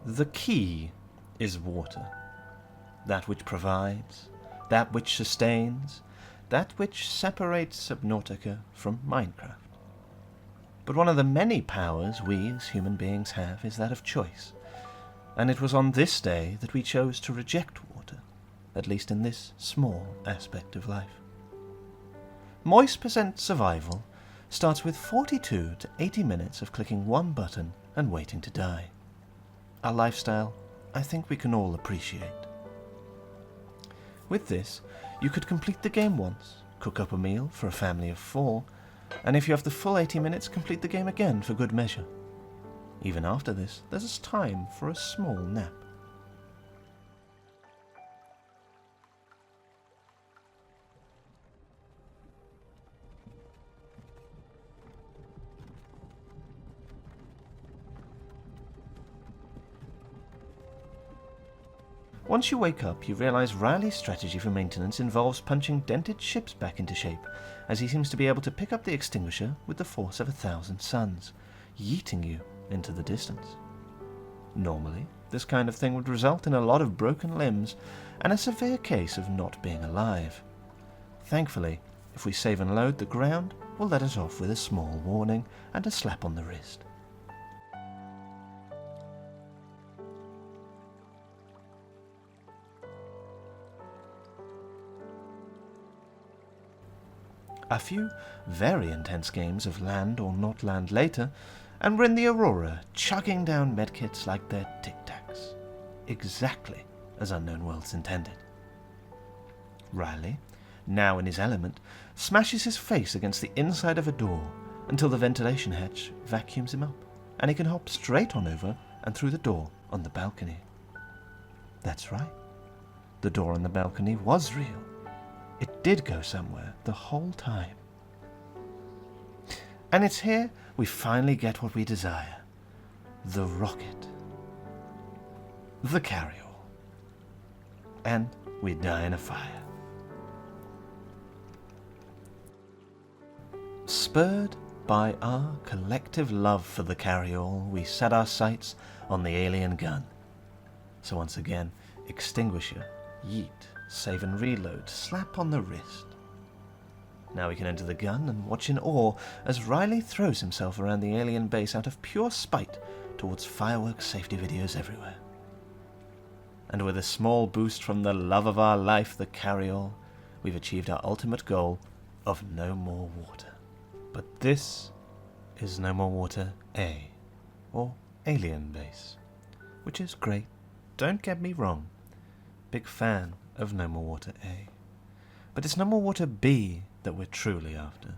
The key is water. That which provides, that which sustains, that which separates Subnautica from Minecraft. But one of the many powers we as human beings have is that of choice, and it was on this day that we chose to reject water, at least in this small aspect of life. Moist% survival starts with 42 to 80 minutes of clicking one button and waiting to die. A lifestyle I think we can all appreciate. With this, you could complete the game once, cook up a meal for a family of 4, and if you have the full 80 minutes, complete the game again for good measure. Even after this, there's time for a small nap. Once you wake up, you realise Riley's strategy for maintenance involves punching dented ships back into shape, as he seems to be able to pick up the extinguisher with the force of 1,000 suns, yeeting you into the distance. Normally, this kind of thing would result in a lot of broken limbs and a severe case of not being alive. Thankfully, if we save and load, the ground will let us off with a small warning and a slap on the wrist. A few very intense games of land or not land later, and we're in the Aurora, chugging down medkits like they're tic-tacs. Exactly as Unknown Worlds intended. Riley, now in his element, smashes his face against the inside of a door until the ventilation hatch vacuums him up, and he can hop straight on over and through the door on the balcony. That's right. The door on the balcony was real. It did go somewhere the whole time. And it's here we finally get what we desire. The rocket. The carryall. And we die in a fire. Spurred by our collective love for the carryall, we set our sights on the alien gun. So once again, extinguisher, yeet, save and reload, slap on the wrist. Now we can enter the gun and watch in awe as Riley throws himself around the alien base out of pure spite towards fireworks safety videos everywhere. And with a small boost from the love of our life, the carryall, we've achieved our ultimate goal of no more water. But this is No More Water A, or Alien Base, which is great, don't get me wrong. Big fan of No More Water A. But it's No More Water B that we're truly after.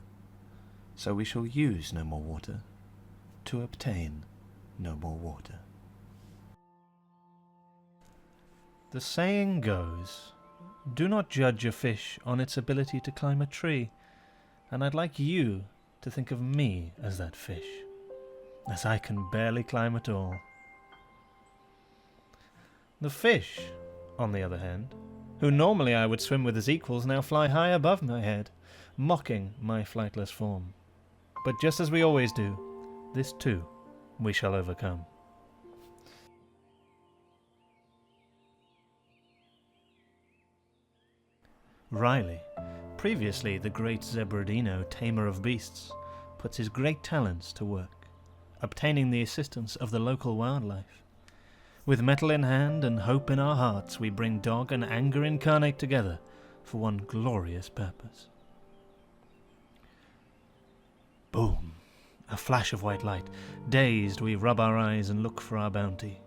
So we shall use No More Water to obtain no more water. The saying goes, do not judge a fish on its ability to climb a tree, and I'd like you to think of me as that fish, as I can barely climb at all. The fish, on the other hand, who normally I would swim with as equals, now fly high above my head, mocking my flightless form. But just as we always do, this too we shall overcome. Riley, previously the great Zebradino, tamer of beasts, puts his great talents to work, obtaining the assistance of the local wildlife. With metal in hand and hope in our hearts, we bring dog and anger incarnate together for one glorious purpose. Boom! A flash of white light. Dazed, we rub our eyes and look for our bounty.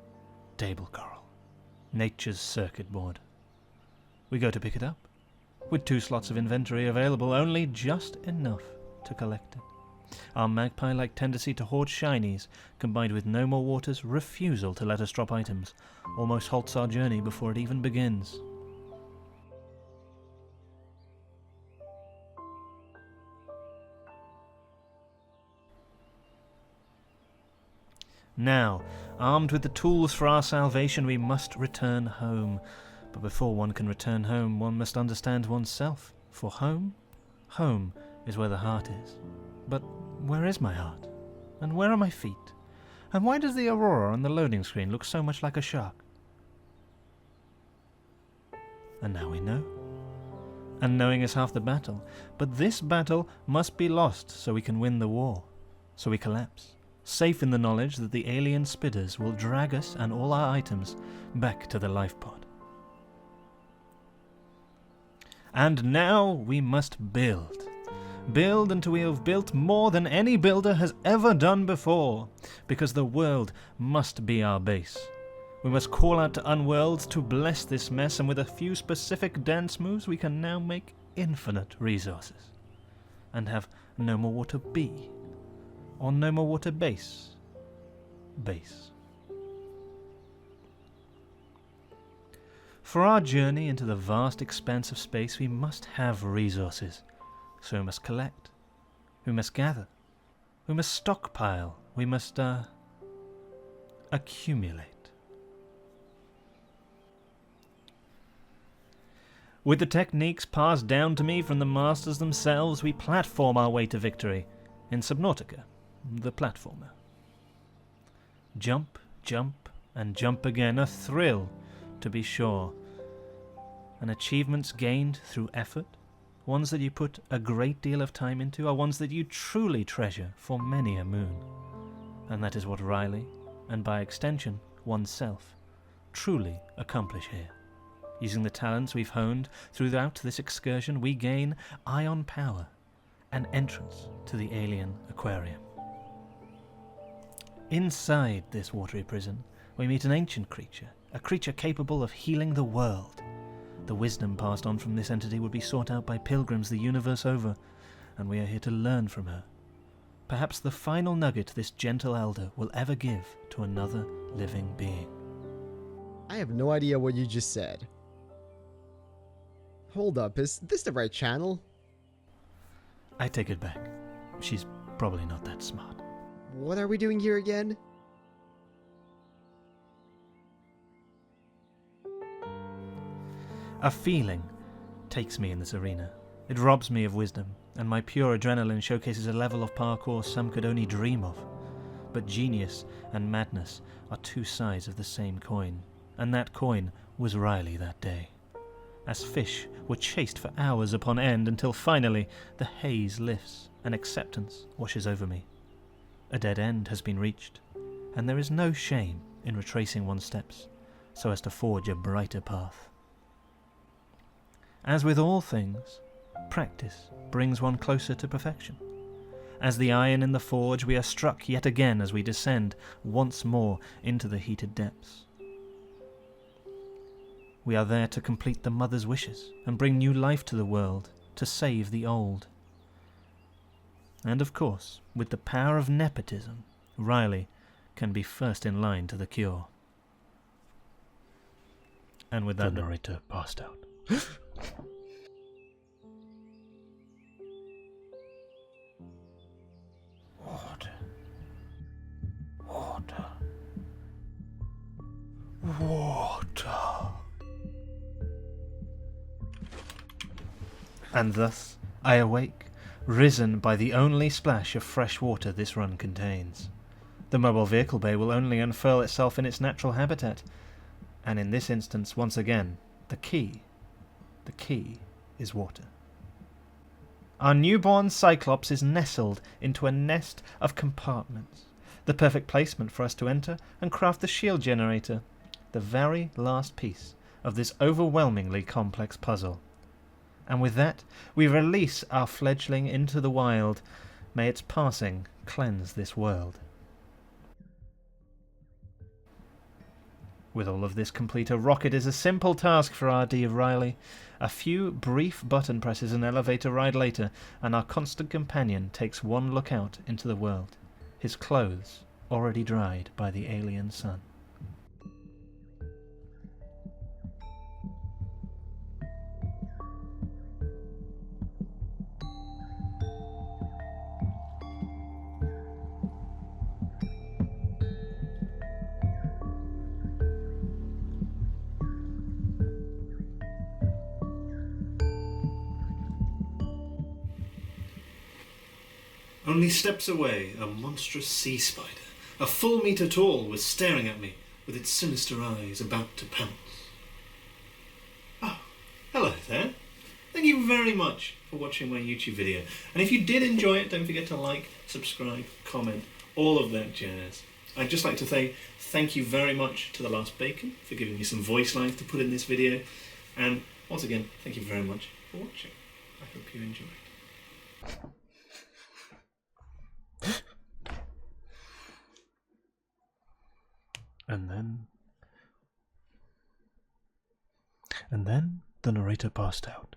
Table coral. Nature's circuit board. We go to pick it up, with 2 slots of inventory available, only just enough to collect it. Our magpie-like tendency to hoard shinies, combined with No More Water's refusal to let us drop items, almost halts our journey before it even begins. Now, armed with the tools for our salvation, we must return home. But before one can return home, one must understand oneself. For home is where the heart is. But where is my heart? And where are my feet? And why does the aurora on the loading screen look so much like a shark? And now we know. And knowing is half the battle. But this battle must be lost so we can win the war. So we collapse, safe in the knowledge that the alien spitters will drag us and all our items back to the life pod. And now we must build. Build until we have built more than any builder has ever done before, because the world must be our base. We must call out to Unworlds to bless this mess, and with a few specific dance moves we can now make infinite resources. And have no more water B, or no more water base. For our journey into the vast expanse of space we must have resources. So we must collect, we must gather, we must stockpile, we must, accumulate. With the techniques passed down to me from the masters themselves, we platform our way to victory in Subnautica, the platformer. Jump, jump, and jump again, a thrill, to be sure. And achievements gained through effort, ones that you put a great deal of time into, are ones that you truly treasure for many a moon. And that is what Riley, and by extension oneself, truly accomplish here. Using the talents we've honed throughout this excursion, we gain ion power and entrance to the alien aquarium. Inside this watery prison, we meet an ancient creature, a creature capable of healing the world. The wisdom passed on from this entity would be sought out by pilgrims the universe over, and we are here to learn from her. Perhaps the final nugget this gentle elder will ever give to another living being. I have no idea what you just said. Hold up, is this the right channel? I take it back. She's probably not that smart. What are we doing here again? A feeling takes me in this arena. It robs me of wisdom, and my pure adrenaline showcases a level of parkour some could only dream of. But genius and madness are two sides of the same coin, and that coin was Riley that day. As fish were chased for hours upon end until finally the haze lifts and acceptance washes over me. A dead end has been reached, and there is no shame in retracing one's steps so as to forge a brighter path. As with all things, practice brings one closer to perfection. As the iron in the forge, we are struck yet again as we descend once more into the heated depths. We are there to complete the mother's wishes and bring new life to the world, to save the old. And of course, with the power of nepotism, Riley can be first in line to the cure. And with that, the narrator passed out. Water. Water. Water. And thus I awake, risen by the only splash of fresh water this run contains. The mobile vehicle bay will only unfurl itself in its natural habitat, and in this instance, once again, the key is water. Our newborn Cyclops is nestled into a nest of compartments, the perfect placement for us to enter and craft the shield generator, the very last piece of this overwhelmingly complex puzzle. And with that, we release our fledgling into the wild. May its passing cleanse this world. With all of this complete, a rocket is a simple task for R.D. Riley. A few brief button presses and elevator ride later, and our constant companion takes one look out into the world, his clothes already dried by the alien sun. Only steps away, a monstrous sea spider A full metre tall was staring at me with its sinister eyes about to pounce. Oh, hello there. Thank you very much for watching my YouTube video. And if you did enjoy it, don't forget to like, subscribe, comment, all of that jazz. I'd just like to say thank you very much to The Last Bacon for giving me some voice lines to put in this video. And once again, thank you very much for watching. I hope you enjoyed. And then the narrator passed out.